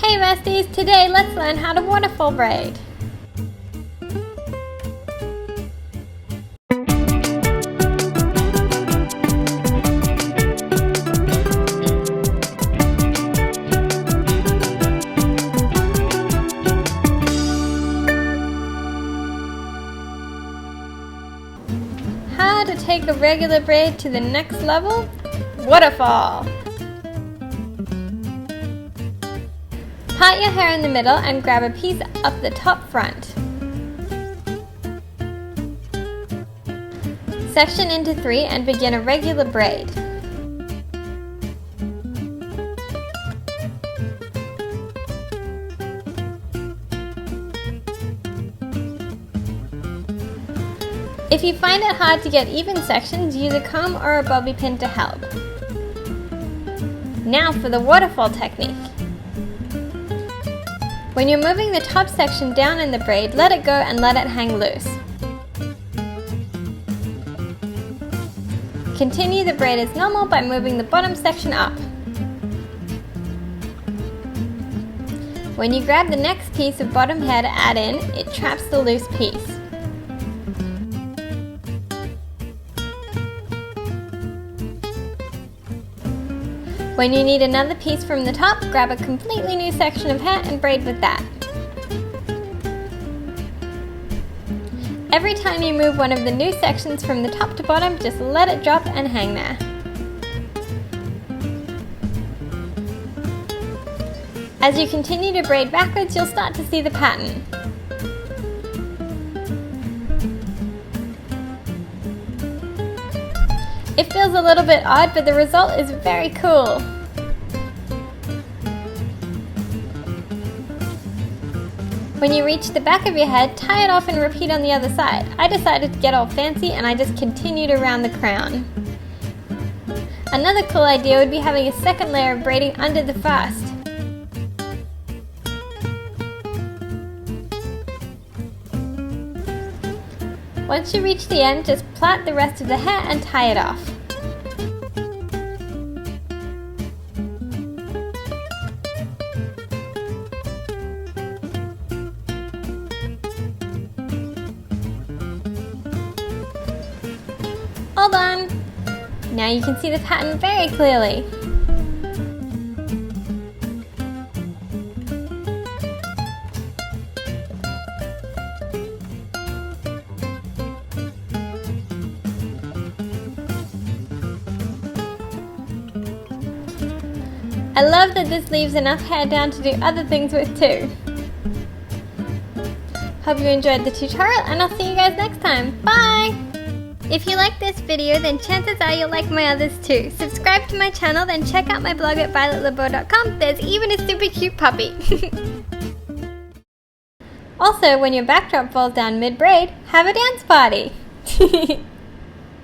Hey besties, today let's learn how to waterfall braid. How to take a regular braid to the next level? Waterfall! Part your hair in the middle and grab a piece up the top front. Section into 3 and begin a regular braid. If you find it hard to get even sections, use a comb or a bobby pin to help. Now for the waterfall technique. When you're moving the top section down in the braid, let it go and let it hang loose. Continue the braid as normal by moving the bottom section up. When you grab the next piece of bottom hair to add in, it traps the loose piece. When you need another piece from the top, grab a completely new section of hair and braid with that. Every time you move one of the new sections from the top to bottom, just let it drop and hang there. As you continue to braid backwards, you'll start to see the pattern. It feels a little bit odd, but the result is very cool. When you reach the back of your head, tie it off and repeat on the other side. I decided to get all fancy and I just continued around the crown. Another cool idea would be having a second layer of braiding under the first. Once you reach the end, just plait the rest of the hair and tie it off. All done! Now you can see the pattern very clearly. I love that this leaves enough hair down to do other things with too. Hope you enjoyed the tutorial and I'll see you guys next time. Bye! If you like this video, then chances are you'll like my others too. Subscribe to my channel, then check out my blog at violetlebeaux.com. There's even a super cute puppy. Also, when your backdrop falls down mid-braid, have a dance party!